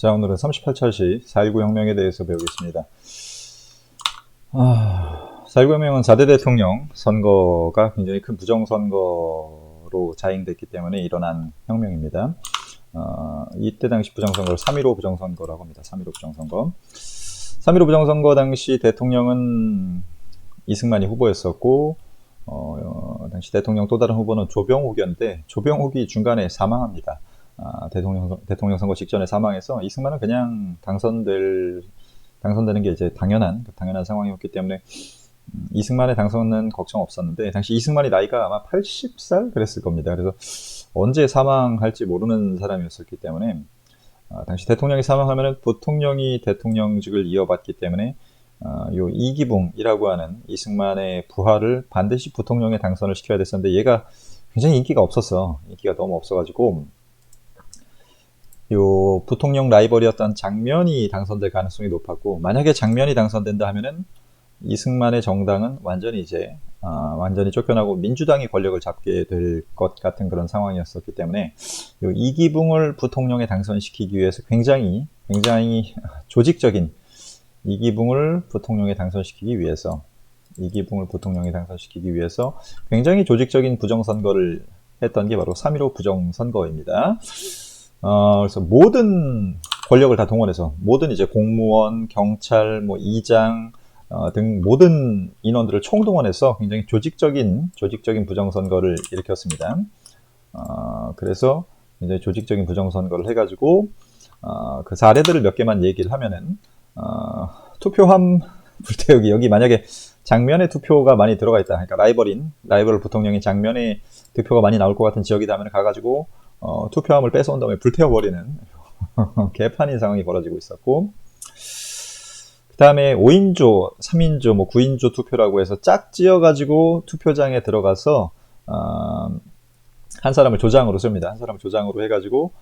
자, 오늘은 38차시 4.19 혁명에 대해서 배우겠습니다. 4.19 혁명은 4대 대통령 선거가 굉장히 큰 부정선거로 자행됐기 때문에 일어난 혁명입니다. 이때 당시 부정선거를 3.15 부정선거라고 합니다. 3.15 부정선거. 3.15 부정선거 당시 대통령은 이승만이 후보였었고, 당시 대통령 또 다른 후보는 조병욱이었는데, 조병욱이 중간에 사망합니다. 대통령 선거 직전에 사망해서 이승만은 그냥 당선되는 게 이제 당연한 상황이었기 때문에 이승만의 당선은 걱정 없었는데, 당시 이승만이 나이가 아마 80살 그랬을 겁니다. 그래서 언제 사망할지 모르는 사람이었었기 때문에 당시 대통령이 사망하면 부통령이 대통령직을 이어받기 때문에 요 이기붕이라고 하는 이승만의 부하를 반드시 부통령에 당선을 시켜야 됐었는데, 얘가 굉장히 인기가 너무 없어가지고 요 부통령 라이벌이었던 장면이 당선될 가능성이 높았고, 만약에 장면이 당선된다 하면은 이승만의 정당은 완전히 쫓겨나고 민주당이 권력을 잡게 될 것 같은 그런 상황이었었기 때문에 요 이기붕을 부통령에 당선시키기 위해서 굉장히 조직적인 이기붕을 부통령에 당선시키기 위해서 굉장히 조직적인 부정선거를 했던 게 바로 3.15 부정선거입니다. 그래서 모든 권력을 다 동원해서 모든 이제 공무원, 경찰, 이장 등 모든 인원들을 총동원해서 굉장히 조직적인 부정선거를 일으켰습니다. 그래서 굉장히 조직적인 부정선거를 해가지고 그 사례들을 몇 개만 얘기를 하면은 투표함 불태우기, 여기 만약에 장면에 투표가 많이 들어가 있다, 그러니까 라이벌 부통령이 장면에 투표가 많이 나올 것 같은 지역이다 하면 가가지고 투표함을 뺏어온 다음에 불태워버리는 개판인 상황이 벌어지고 있었고, 그 다음에 5인조, 3인조, 9인조 투표라고 해서 짝지어가지고 투표장에 들어가서 한 사람을 조장으로 씁니다. 한 사람을 조장으로 해가지고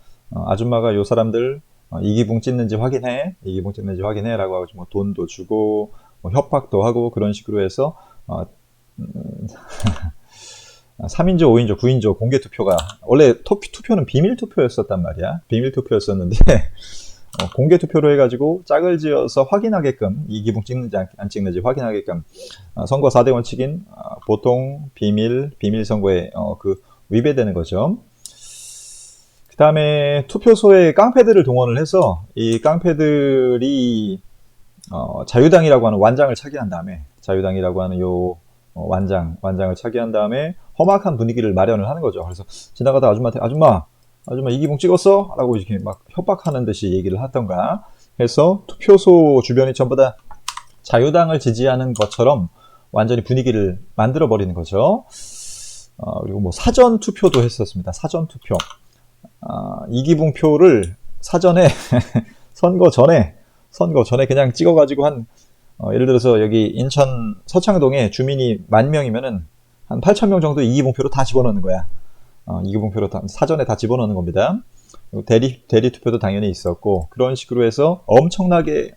아줌마가 요 사람들 이기붕 찍는지 확인해 라고 하고 돈도 주고 협박도 하고 그런 식으로 해서 3인조, 5인조, 9인조 공개 투표가, 원래 투표는 비밀 투표였었단 말이야. 비밀 투표였었는데 공개 투표로 해가지고 짝을 지어서 확인하게끔, 이기붕 찍는지 안 찍는지 확인하게끔 선거 4대 원칙인 보통, 비밀 선거에 위배되는 거죠. 그 다음에 투표소에 깡패들을 동원을 해서 이 깡패들이 자유당이라고 하는 완장을 차기한 다음에, 완장을 차기한 다음에 험악한 분위기를 마련을 하는 거죠. 그래서 지나가다 아줌마한테 아줌마 이기붕 찍었어? 라고 이렇게 막 협박하는 듯이 얘기를 하던가 해서 투표소 주변이 전부 다 자유당을 지지하는 것처럼 완전히 분위기를 만들어 버리는 거죠. 그리고 사전 투표도 했었습니다. 사전 투표. 이기붕 표를 사전에 선거 전에 그냥 찍어가지고 예를 들어서 여기 인천 서창동에 주민이 10,000명이면은 한 8,000명 정도 이기붕표로 다 집어넣는 거야. 이기붕표로 사전에 다 집어넣는 겁니다. 대리 투표도 당연히 있었고, 그런 식으로 해서 엄청나게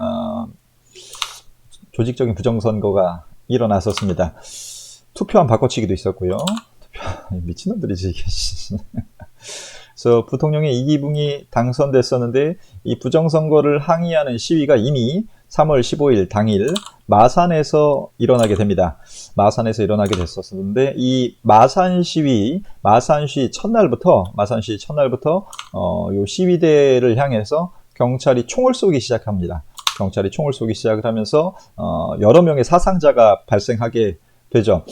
조직적인 부정선거가 일어났었습니다. 투표함 바꿔치기도 있었고요. 미친놈들이지 이게. 그래서 부통령의 이기붕이 당선됐었는데, 이 부정선거를 항의하는 시위가 이미 3월 15일 당일 마산에서 일어나게 됩니다. 마산에서 일어나게 됐었는데, 이 마산 시위 첫날부터 요 시위대를 향해서 경찰이 총을 쏘기 시작합니다. 경찰이 총을 쏘기 시작을 하면서 여러 명의 사상자가 발생하게 되죠.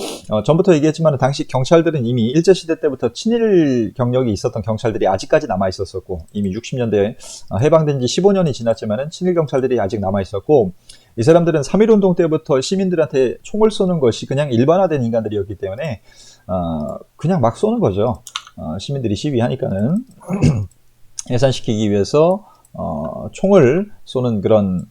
전부터 얘기했지만 당시 경찰들은 이미 일제시대 때부터 친일 경력이 있었던 경찰들이 아직까지 남아있었었고, 이미 60년대에 해방된 지 15년이 지났지만 친일 경찰들이 아직 남아있었고, 이 사람들은 3.1운동 때부터 시민들한테 총을 쏘는 것이 그냥 일반화된 인간들이었기 때문에 그냥 막 쏘는 거죠. 시민들이 시위하니까는 해산시키기 위해서 총을 쏘는 그런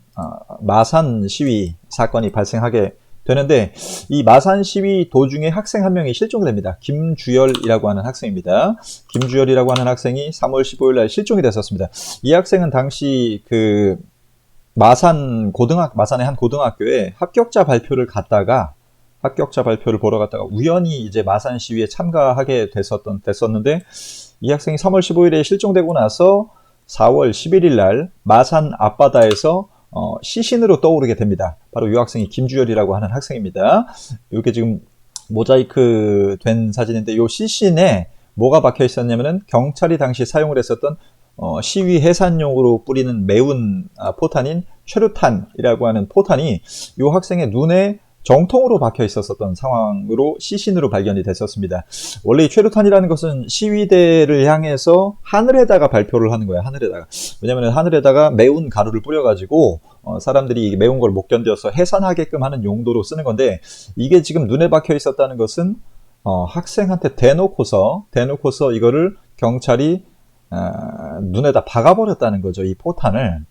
마산 시위 사건이 발생하게 되는데, 이 마산 시위 도중에 학생 한 명이 실종이 됩니다. 김주열이라고 하는 학생입니다. 김주열이라고 하는 학생이 3월 15일 날 실종이 됐었습니다. 이 학생은 당시 마산의 한 고등학교에 합격자 발표를 보러 갔다가 우연히 이제 마산 시위에 참가하게 됐었는데, 이 학생이 3월 15일에 실종되고 나서 4월 11일 날 마산 앞바다에서 시신으로 떠오르게 됩니다. 바로 이 학생이 김주열이라고 하는 학생입니다. 이게 지금 모자이크 된 사진인데 이 시신에 뭐가 박혀 있었냐면은 경찰이 당시 사용을 했었던 시위 해산용으로 뿌리는 매운 포탄인 최루탄이라고 하는 포탄이 이 학생의 눈에 정통으로 박혀 있었던 상황으로 시신으로 발견이 됐었습니다. 원래 이 최루탄이라는 것은 시위대를 향해서 하늘에다가 발표를 하는 거예요. 하늘에다가. 왜냐하면 하늘에다가 매운 가루를 뿌려가지고 사람들이 매운 걸 못 견뎌서 해산하게끔 하는 용도로 쓰는 건데 이게 지금 눈에 박혀 있었다는 것은 학생한테 대놓고서 이거를 경찰이 눈에다 박아버렸다는 거죠. 이 포탄을.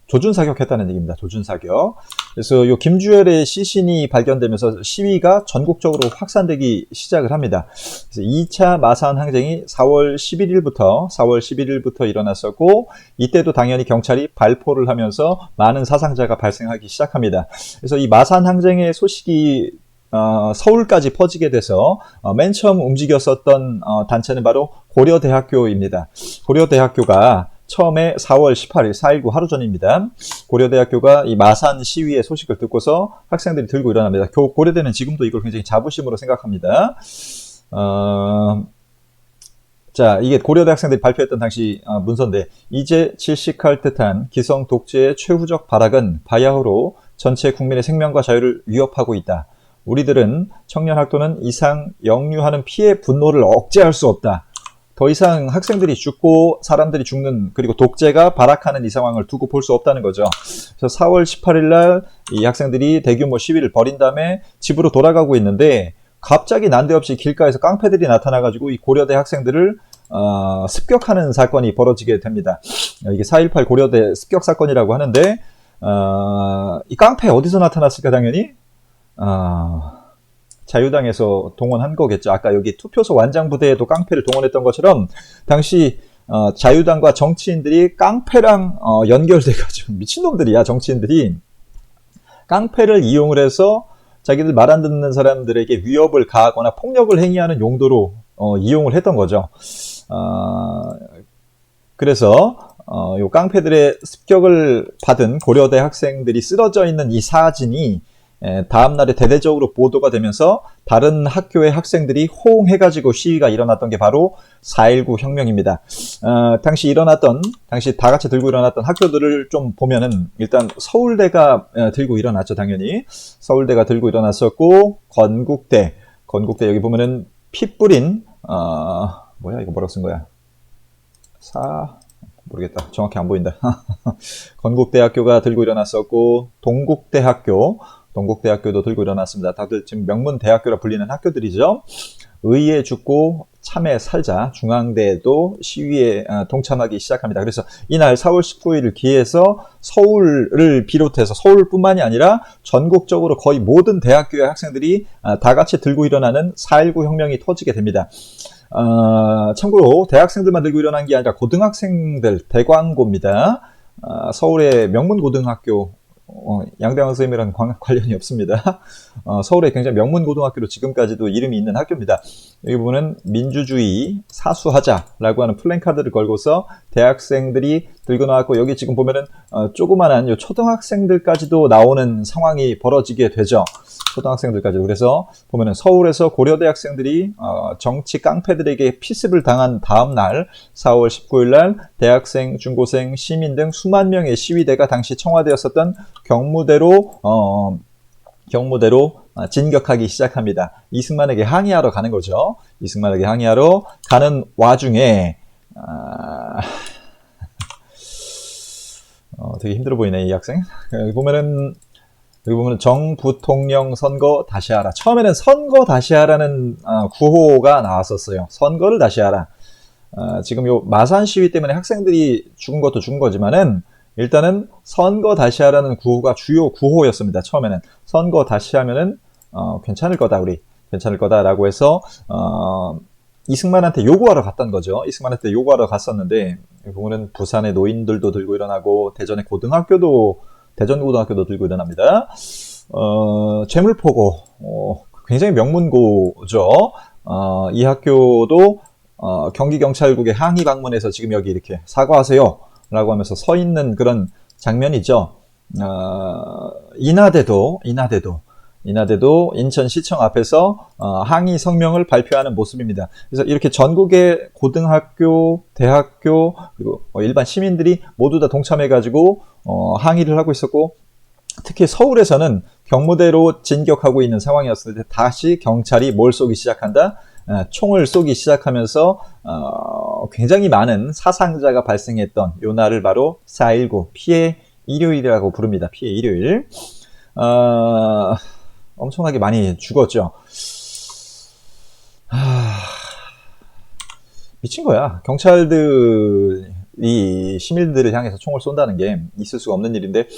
조준사격했다는 얘기입니다. 조준사격. 그래서 이 김주열의 시신이 발견되면서 시위가 전국적으로 확산되기 시작을 합니다. 그래서 2차 마산 항쟁이 4월 11일부터 일어났었고 이때도 당연히 경찰이 발포를 하면서 많은 사상자가 발생하기 시작합니다. 그래서 이 마산 항쟁의 소식이 서울까지 퍼지게 돼서 맨 처음 움직였었던 단체는 바로 고려대학교입니다. 고려대학교가 처음에 4월 18일 4.19 하루 전입니다. 고려대학교가 이 마산 시위의 소식을 듣고서 학생들이 들고 일어납니다. 고려대는 지금도 이걸 굉장히 자부심으로 생각합니다. 자, 이게 고려대 학생들이 발표했던 당시 문서인데 이제 질식할 듯한 기성 독재의 최후적 발악은 바야흐로 전체 국민의 생명과 자유를 위협하고 있다. 우리들은 청년학도는 이상 역류하는 피해 분노를 억제할 수 없다. 더 이상 학생들이 죽고 사람들이 죽는 그리고 독재가 발악하는 이 상황을 두고 볼 수 없다는 거죠. 그래서 4월 18일 날 이 학생들이 대규모 시위를 벌인 다음에 집으로 돌아가고 있는데 갑자기 난데없이 길가에서 깡패들이 나타나가지고 이 고려대 학생들을 습격하는 사건이 벌어지게 됩니다. 이게 4.18 고려대 습격 사건이라고 하는데 이 깡패 어디서 나타났을까 당연히 자유당에서 동원한 거겠죠. 아까 여기 투표소 완장부대에도 깡패를 동원했던 것처럼 당시 자유당과 정치인들이 깡패랑 연결돼가지고 미친놈들이야. 정치인들이 깡패를 이용을 해서 자기들 말 안 듣는 사람들에게 위협을 가하거나 폭력을 행위하는 용도로 이용을 했던 거죠. 그래서 요 깡패들의 습격을 받은 고려대 학생들이 쓰러져 있는 이 사진이 다음날에 대대적으로 보도가 되면서 다른 학교의 학생들이 호응해가지고 시위가 일어났던 게 바로 4.19 혁명입니다. 당시 다 같이 들고 일어났던 학교들을 좀 보면은 일단 서울대가 들고 일어났죠, 당연히. 서울대가 들고 일어났었고, 건국대 여기 보면은 피 뿌린, 뭐야, 이거 뭐라고 쓴 거야? 모르겠다. 정확히 안 보인다. 건국대학교가 들고 일어났었고, 동국대학교도 들고 일어났습니다. 다들 지금 명문대학교라 불리는 학교들이죠. 의에 죽고 참에 살자 중앙대도 시위에 동참하기 시작합니다. 그래서 이날 4월 19일을 기해서 서울을 비롯해서 서울뿐만이 아니라 전국적으로 거의 모든 대학교의 학생들이 다 같이 들고 일어나는 4.19 혁명이 터지게 됩니다. 참고로 대학생들만 들고 일어난 게 아니라 고등학생들 대광고입니다. 서울의 명문고등학교 양대강 선생님이랑 관련이 없습니다. 서울의 굉장히 명문고등학교로 지금까지도 이름이 있는 학교입니다. 여기 보면은 민주주의 사수하자라고 하는 플랜카드를 걸고서 대학생들이 들고 나왔고 여기 지금 보면은 조그만한 요 초등학생들까지도 나오는 상황이 벌어지게 되죠. 초등학생들까지도. 그래서 보면은 서울에서 고려대 학생들이 정치 깡패들에게 피습을 당한 다음 날 4월 19일 날 대학생, 중고생, 시민 등 수만 명의 시위대가 당시 청와대였었던 경무대로 진격하기 시작합니다. 이승만에게 항의하러 가는 거죠. 이승만에게 항의하러 가는 와중에 되게 힘들어 보이네 이 학생. 여기 보면은 정부통령 선거 다시 하라. 처음에는 선거 다시 하라는 구호가 나왔었어요. 선거를 다시 하라. 지금 요 마산 시위 때문에 학생들이 죽은 것도 죽은 거지만은 일단은 선거 다시 하라는 구호가 주요 구호였습니다. 처음에는 선거 다시 하면은 괜찮을 거다 우리 괜찮을 거다라고 해서 이승만한테 요구하러 갔던 거죠. 이승만한테 요구하러 갔었는데 보면은 부산의 노인들도 들고 일어나고 대전의 대전고등학교도 들고 일어납니다. 재물포고 굉장히 명문고죠. 이 학교도 경기경찰국에 항의 방문해서 지금 여기 이렇게 사과하세요 라고 하면서 서 있는 그런 장면이죠. 인하대도 인천시청 앞에서 항의 성명을 발표하는 모습입니다. 그래서 이렇게 전국의 고등학교, 대학교, 그리고 일반 시민들이 모두 다 동참해가지고 항의를 하고 있었고, 특히 서울에서는 경무대로 진격하고 있는 상황이었을 때 다시 경찰이 뭘 쏘기 시작한다? 총을 쏘기 시작하면서 굉장히 많은 사상자가 발생했던 요 날을 바로 4.19 피해 일요일이라고 부릅니다. 피해 일요일. 엄청나게 많이 죽었죠. 미친 거야. 경찰들이 시민들을 향해서 총을 쏜다는 게 있을 수가 없는 일인데,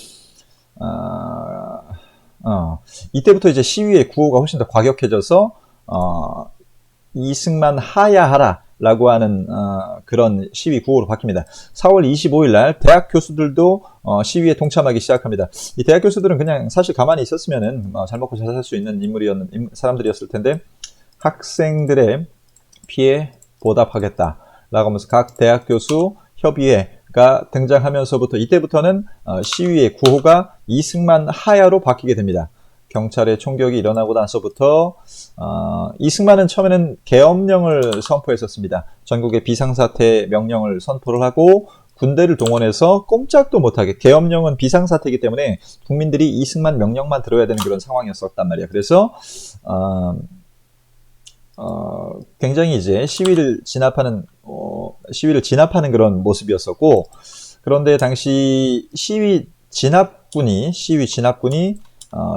이때부터 이제 시위의 구호가 훨씬 더 과격해져서, 이승만 하야하라 라고 하는 그런 시위 구호로 바뀝니다. 4월 25일 날 대학 교수들도 시위에 동참하기 시작합니다. 이 대학 교수들은 그냥 사실 가만히 있었으면은 잘 먹고 잘 살 수 있는 사람들이었을 텐데, 학생들의 피해 보답하겠다 라고 하면서 각 대학 교수 협의회가 등장하면서부터 이때부터는 시위의 구호가 이승만 하야로 바뀌게 됩니다. 경찰의 총격이 일어나고 나서부터 이승만은 처음에는 계엄령을 선포했었습니다. 전국에 비상사태 명령을 선포를 하고 군대를 동원해서 꼼짝도 못하게, 계엄령은 비상사태이기 때문에 국민들이 이승만 명령만 들어야 되는 그런 상황이었었단 말이야. 그래서 굉장히 이제 시위를 진압하는 그런 모습이었었고, 그런데 당시 시위 진압군이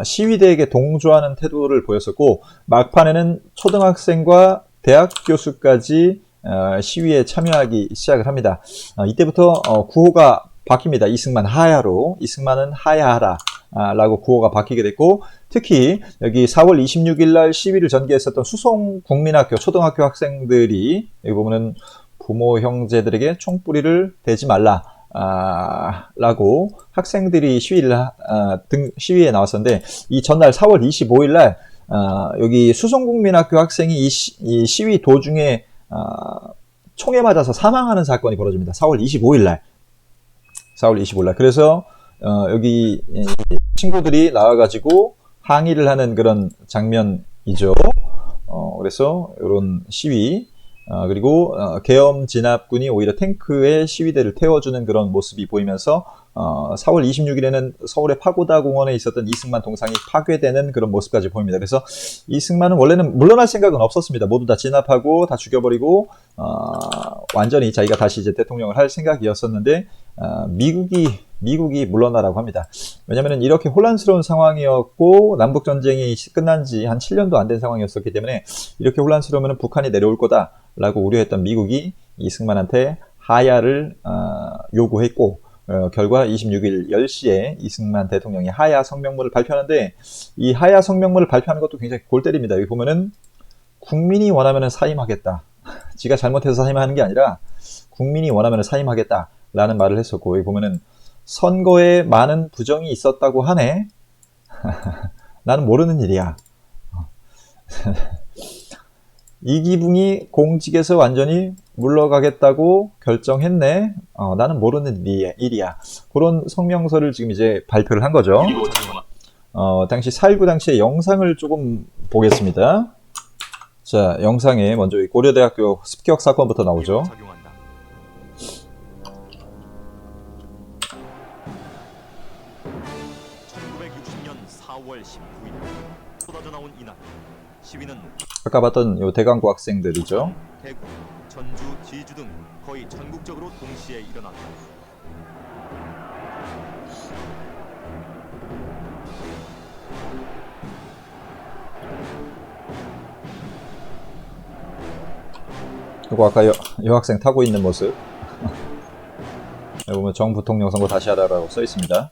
시위대에게 동조하는 태도를 보였었고, 막판에는 초등학생과 대학 교수까지 시위에 참여하기 시작을 합니다. 이때부터 구호가 바뀝니다. 이승만 하야로, 이승만은 하야하라 라고 구호가 바뀌게 됐고, 특히 여기 4월 26일 날 시위를 전개했었던 수송국민학교 초등학교 학생들이, 여기 보면은 부모 형제들에게 총뿌리를 대지 말라 라고 학생들이 시위에 나왔었는데, 이 전날 4월 25일 날 여기 수성국민학교 학생이 이 시위 도중에 총에 맞아서 사망하는 사건이 벌어집니다. 4월 25일 날. 그래서 여기 친구들이 나와가지고 항의를 하는 그런 장면이죠. 그래서 이런 시위, 그리고 계엄 진압군이 오히려 탱크에 시위대를 태워주는 그런 모습이 보이면서 4월 26일에는 서울의 파고다 공원에 있었던 이승만 동상이 파괴되는 그런 모습까지 보입니다. 그래서 이승만은 원래는 물러날 생각은 없었습니다. 모두 다 진압하고 다 죽여버리고 완전히 자기가 다시 이제 대통령을 할 생각이었었는데, 미국이 물러나라고 합니다. 왜냐하면 이렇게 혼란스러운 상황이었고, 남북전쟁이 끝난 지 한 7년도 안 된 상황이었었기 때문에 이렇게 혼란스러우면 북한이 내려올 거다라고 우려했던 미국이 이승만한테 하야를 요구했고, 결과 26일 10시에 이승만 대통령이 하야 성명문을 발표하는데, 이 하야 성명문을 발표하는 것도 굉장히 골 때립니다. 여기 보면은 국민이 원하면 사임하겠다. 지가 잘못해서 사임하는 게 아니라 국민이 원하면 사임하겠다 라는 말을 했었고, 여기 보면은 선거에 많은 부정이 있었다고 하네. 나는 모르는 일이야. 이기붕이 공직에서 완전히 물러가겠다고 결정했네. 나는 모르는 일이야. 그런 성명서를 지금 이제 발표를 한 거죠. 당시 4.19 당시의 영상을 조금 보겠습니다. 자, 영상에 먼저 고려대학교 습격 사건부터 나오죠. 1960년 4월 19일 쏟아져 나온 이날, 시위는 아까 봤던 요 대강고 학생들이죠. 대구, 전주, 지주 등 거의 전국적으로 동시에 일어났다. 그리고 아까 여 학생 타고 있는 모습. 여기 보면 정부통령 선거 다시 하라라고 써 있습니다.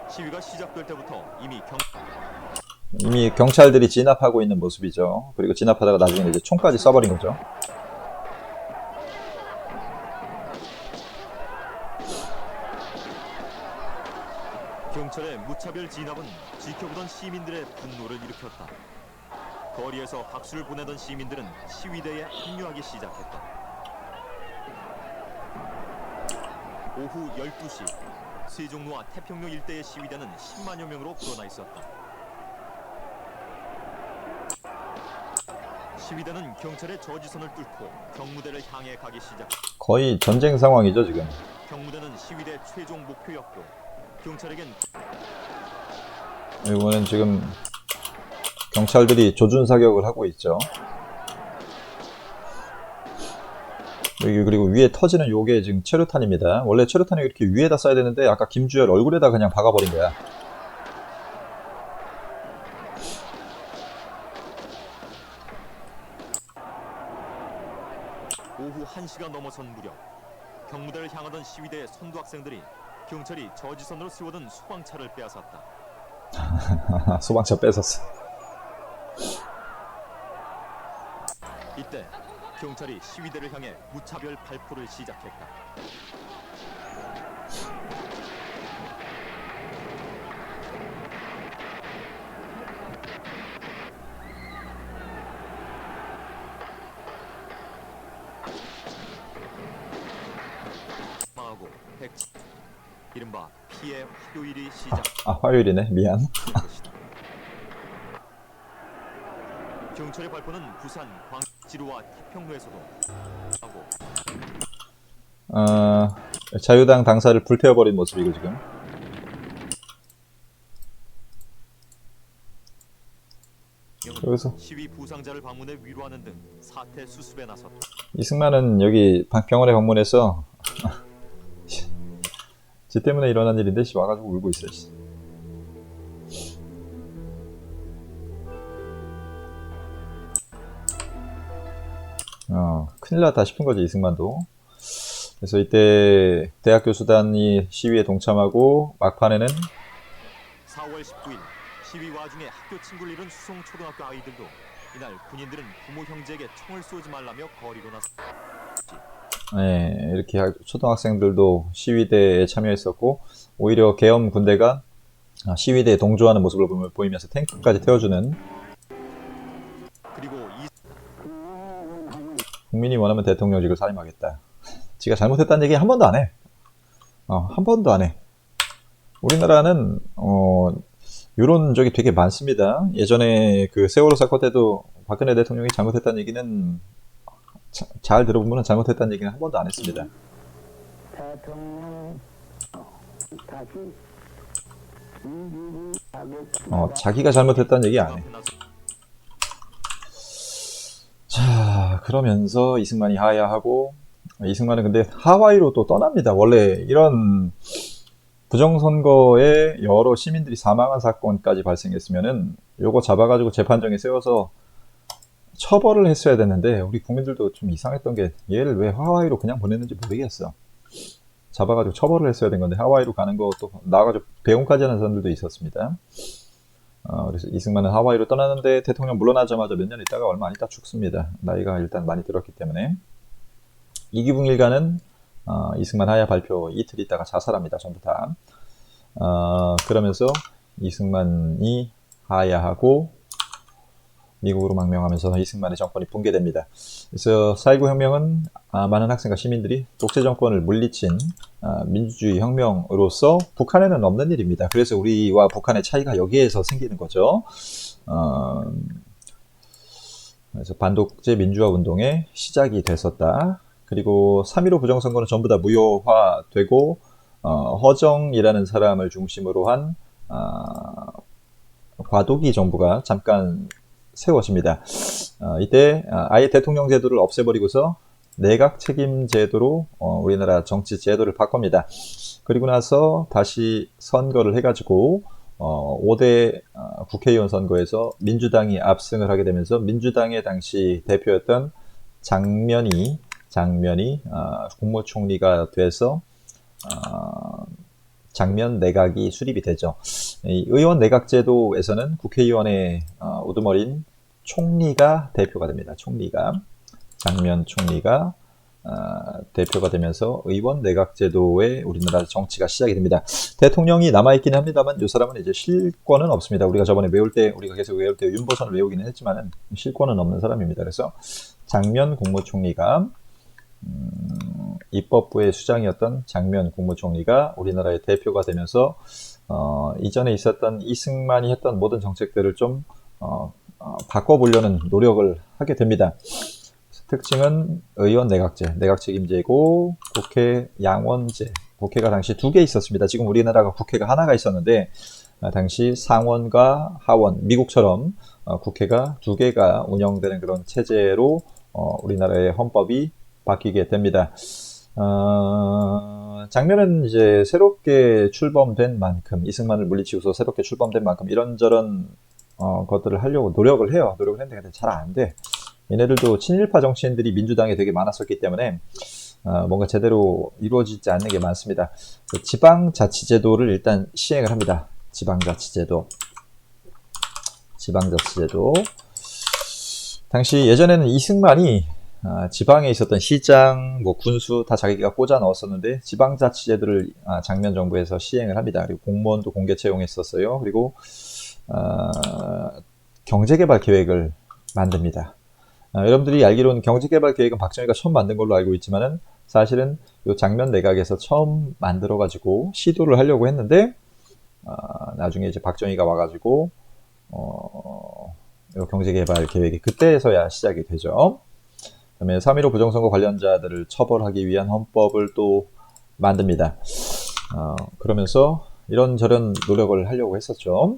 시위가 시작될 때부터 이미 경찰들이 진압하고 있는 모습이죠. 그리고 진압하다가 나중에 이제 총까지 쏴버린 거죠. 경찰의 무차별 진압은 지켜보던 시민들의 분노를 일으켰다. 거리에서 박수를 보내던 시민들은 시위대에 합류하기 시작했다. 오후 12시 세종로와 태평로 일대의 시위대는 10만여 명으로 불어나 있었다. 시위대는 경찰의 저지선을 뚫고 경무대를 향해 가기 시작. 거의 전쟁 상황이죠, 지금. 경무대는 시위대 최종 목표였고 경찰에겐 이거는 지금 경찰들이 조준 사격을 하고 있죠. 여기 그리고 위에 터지는 요게 지금 체류탄입니다. 원래 체류탄이 이렇게 위에다 쏴야 되는데 아까 김주열 얼굴에다 그냥 박아버린 거야. 오후 1시가 넘어선 무렵 경무대를 향하던 시위대의 선두 학생들이 경찰이 저지선으로 세워둔 소방차를 빼앗았다. 소방차 뺏었어. 이때 경찰이 시위대를 향해 무차별 발포를 시작했다. 망하고 이른바 피해 화요일이 시작. 화요일이네. 미안. 경찰의 발포는 부산, 광지루와 태평로에서도 하고 자유당 당사를 불태워버린 모습이고 지금. 여기서 시위 부상자를 방문해 위로하는 등 사태 수습에 나섰다. 이승만은 여기 병원에 방문해서 지 때문에 일어난 일인데 와가지고 울고 있어. 큰일 났다 싶은 거지, 이승만도. 그래서 이때 대학교 수단이 시위에 동참하고 막판에는 4월 19일 시위 와중에 학교 친구를 잃은 수성초등학교 아이들도 이날 군인들은 부모 형제에게 총을 쏘지 말라며 거리로 나섰다. 이렇게 초등학생들도 시위대에 참여했었고 오히려 계엄 군대가 시위대에 동조하는 모습을 보이면서 탱크까지 태워주는. 그리고 국민이 원하면 대통령직을 사임하겠다. 지가 잘못했다는 얘기 한 번도 안 해. 한 번도 안 해. 우리나라는 이런 적이 되게 많습니다. 예전에 그 세월호 사건 때도 박근혜 대통령이 잘못했다는 얘기는 잘 들어보면 잘못했다는 얘기는 한 번도 안 했습니다. 자기가 잘못했다는 얘기 안 해. 자, 그러면서 이승만이 하야하고, 이승만은 근데 하와이로 또 떠납니다. 원래 이런 부정선거에 여러 시민들이 사망한 사건까지 발생했으면은 요거 잡아가지고 재판정에 세워서 처벌을 했어야 되는데 우리 국민들도 좀 이상했던 게 얘를 왜 하와이로 그냥 보냈는지 모르겠어. 잡아가지고 처벌을 했어야 된 건데 하와이로 가는 것도 나와가지고 배웅까지 하는 사람들도 있었습니다. 그래서 이승만은 하와이로 떠나는데 대통령 물러나자마자 몇 년 있다가 얼마 안 있다 죽습니다. 나이가 일단 많이 들었기 때문에. 이기붕 일가는 이승만 하야 발표 이틀 있다가 자살합니다. 전부 다. 그러면서 이승만이 하야하고 미국으로 망명하면서 이승만의 정권이 붕괴됩니다. 그래서 4.19 혁명은 많은 학생과 시민들이 독재 정권을 물리친 민주주의 혁명으로서 북한에는 없는 일입니다. 그래서 우리와 북한의 차이가 여기에서 생기는 거죠. 그래서 반독재 민주화 운동의 시작이 됐었다. 그리고 3.15 부정선거는 전부 다 무효화되고 허정이라는 사람을 중심으로 한 과도기 정부가 잠깐 세워집니다. 이때 아예 대통령 제도를 없애버리고서 내각 책임 제도로 우리나라 정치 제도를 바꿉니다. 그리고 나서 다시 선거를 해가지고 5대 국회의원 선거에서 민주당이 압승을 하게 되면서 민주당의 당시 대표였던 장면이 국무총리가 돼서 장면 내각이 수립이 되죠. 이 의원 내각 제도에서는 국회의원의 우두머리인 총리가 대표가 됩니다. 장면 총리가 대표가 되면서 의원 내각 제도의 우리나라 정치가 시작이 됩니다. 대통령이 남아있긴 합니다만 이 사람은 이제 실권은 없습니다. 우리가 저번에 우리가 계속 외울 때 윤보선을 외우기는 했지만은 실권은 없는 사람입니다. 그래서 장면 국무총리가 입법부의 수장이었던 장면 국무총리가 우리나라의 대표가 되면서 이전에 있었던 이승만이 했던 모든 정책들을 좀 바꿔보려는 노력을 하게 됩니다. 특징은 의원 내각제, 내각 책임제고 국회 양원제, 국회가 당시 2개 있었습니다. 지금 우리나라가 국회가 하나가 있었는데 당시 상원과 하원, 미국처럼 국회가 2개가 운영되는 그런 체제로 우리나라의 헌법이 바뀌게 됩니다. 장면은 이제 새롭게 출범된 만큼, 이승만을 물리치고서 새롭게 출범된 만큼 이런저런 것들을 하려고 노력을 해요. 노력을 했는데 근데 잘 안 돼. 얘네들도 친일파 정치인들이 민주당에 되게 많았었기 때문에 뭔가 제대로 이루어지지 않는 게 많습니다. 지방자치제도를 일단 시행을 합니다. 지방자치제도. 당시 예전에는 이승만이 지방에 있었던 시장, 뭐 군수 다 자기가 꽂아 넣었었는데 지방자치제도를 장면 정부에서 시행을 합니다. 그리고 공무원도 공개 채용했었어요. 그리고 경제개발 계획을 만듭니다. 여러분들이 알기로는 경제개발 계획은 박정희가 처음 만든 걸로 알고 있지만은 사실은 요 장면 내각에서 처음 만들어가지고 시도를 하려고 했는데 나중에 이제 박정희가 와가지고 요 경제개발 계획이 그때서야 시작이 되죠. 그다음에 3.15 부정선거 관련자들을 처벌하기 위한 헌법을 또 만듭니다. 그러면서 이런저런 노력을 하려고 했었죠.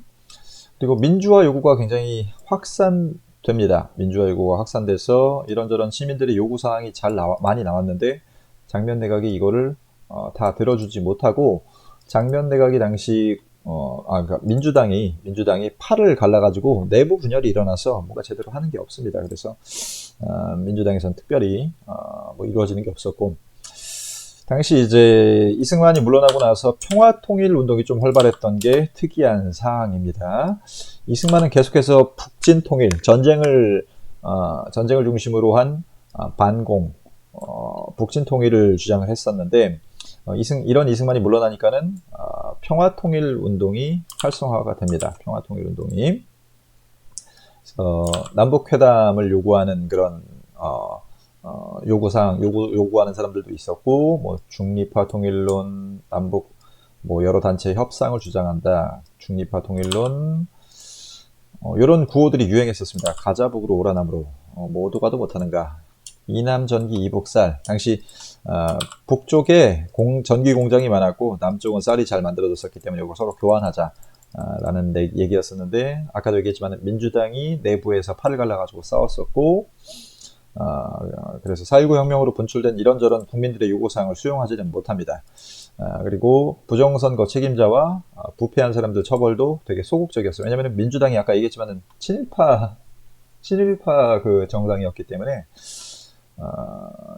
그리고 민주화 요구가 굉장히 확산됩니다. 민주화 요구가 확산돼서 이런저런 시민들의 요구사항이 많이 나왔는데 장면 내각이 이거를 다 들어주지 못하고 장면 내각이 당시 그러니까 민주당이 팔을 갈라가지고 내부 분열이 일어나서 뭔가 제대로 하는 게 없습니다. 그래서 민주당에서는 특별히 뭐 이루어지는 게 없었고 당시 이제 이승만이 물러나고 나서 평화통일 운동이 좀 활발했던 게 특이한 사항입니다. 이승만은 계속해서 북진통일, 전쟁을 중심으로 한 반공, 북진통일을 주장을 했었는데 이런 이승만이 물러나니까는 평화통일 운동이 활성화가 됩니다. 평화통일 운동이 남북회담을 요구하는 그런 요구하는 사람들도 있었고, 뭐, 중립화 통일론, 남북, 뭐, 여러 단체 협상을 주장한다. 중립화 통일론, 이런 구호들이 유행했었습니다. 가자 북으로 오라 남으로, 모두 가도 못하는가. 이남 전기 이북쌀. 당시, 북쪽에 전기 공장이 많았고, 남쪽은 쌀이 잘 만들어졌었기 때문에 이걸 서로 교환하자. 라는 얘기였었는데, 아까도 얘기했지만 민주당이 내부에서 팔을 갈라가지고 싸웠었고, 그래서 4.19 혁명으로 분출된 이런저런 국민들의 요구사항을 수용하지는 못합니다. 그리고 부정선거 책임자와 부패한 사람들 처벌도 되게 소극적이었어요. 왜냐하면 민주당이 아까 얘기했지만 친일파 그 정당이었기 때문에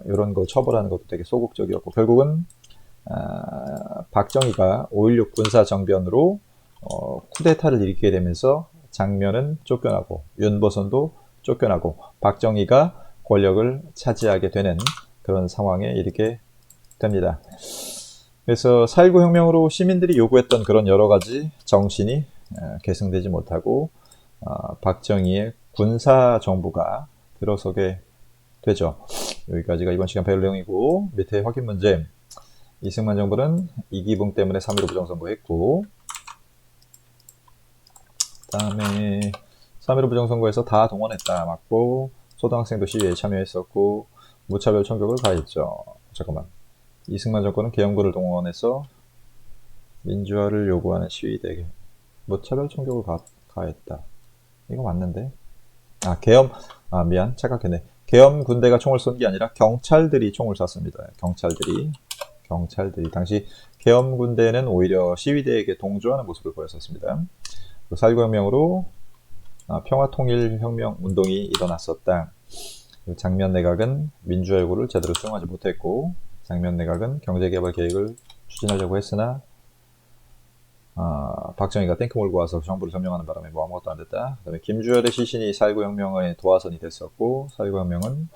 이런 거 처벌하는 것도 되게 소극적이었고 결국은 박정희가 5.16 군사정변으로 쿠데타를 일으키게 되면서 장면은 쫓겨나고 윤보선도 쫓겨나고 박정희가 권력을 차지하게 되는 그런 상황에 이르게 됩니다. 그래서 4.19 혁명으로 시민들이 요구했던 그런 여러 가지 정신이 계승되지 못하고 박정희의 군사 정부가 들어서게 되죠. 여기까지가 이번 시간 배울 내용이고 밑에 확인 문제. 이승만 정부는 이기붕 때문에 3.15 부정선거했고 그다음에 3.15 부정선거에서 다 동원했다 맞고 초등학생도 시위에 참여했었고 무차별 총격을 가했죠. 잠깐만. 이승만 정권은 계엄군을 동원해서 민주화를 요구하는 시위대에게 무차별 총격을 가했다. 이거 맞는데? 미안. 착각했네. 계엄 군대가 총을 쏜 게 아니라 경찰들이 총을 쐈습니다. 경찰들이. 당시 계엄 군대는 오히려 시위대에게 동조하는 모습을 보였었습니다. 4.19 혁명으로 평화통일혁명 운동이 일어났었다. 장면 내각은 민주화 요구를 제대로 수용하지 못했고 장면 내각은 경제개발 계획을 추진하려고 했으나 박정희가 탱크 몰고 와서 정부를 점령하는 바람에 뭐 아무것도 안 됐다. 그 다음에 김주열의 시신이 4.19 혁명의 도화선이 됐었고 4.19 혁명은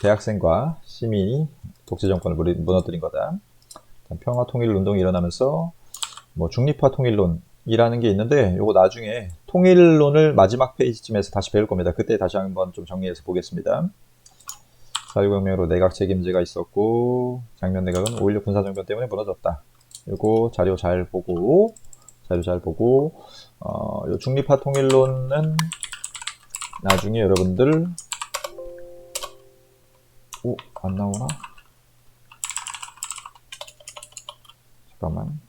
대학생과 시민이 독재 정권을 무너뜨린 거다. 평화 통일 운동이 일어나면서 뭐 중립화 통일론이라는 게 있는데 요거 나중에 통일론을 마지막 페이지쯤에서 다시 배울 겁니다. 그때 다시 한번 좀 정리해서 보겠습니다. 사회혁명으로 내각 책임제가 있었고 장면 내각은 5.16 군사정변 때문에 무너졌다. 요거 자료 잘 보고 요 중립화 통일론은 나중에 여러분들 안 나오나? 잠깐만.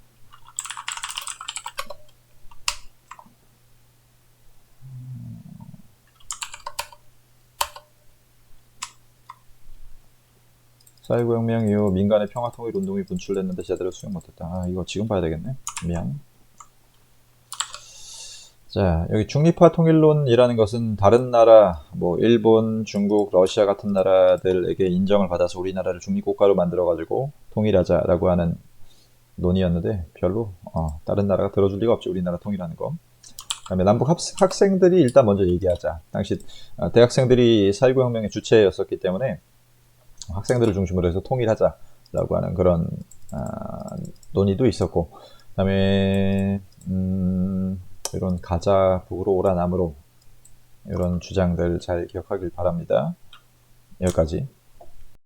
사회구혁명 이후 민간의 평화통일 운동이 분출됐는데 제대로 수용 못했다. 이거 지금 봐야 되겠네. 미안. 자, 여기 중립화 통일론이라는 것은 다른 나라, 뭐 일본, 중국, 러시아 같은 나라들에게 인정을 받아서 우리나라를 중립국가로 만들어가지고 통일하자라고 하는 논의였는데 별로 다른 나라가 들어줄 리가 없죠. 우리나라 통일하는 거. 그다음에 남북 학생들이 일단 먼저 얘기하자. 당시 대학생들이 4.19 혁명의 주체였었기 때문에 학생들을 중심으로 해서 통일하자라고 하는 그런 논의도 있었고, 그다음에 이런 가자 북으로 오라 남으로 이런 주장들 잘 기억하길 바랍니다. 여기까지.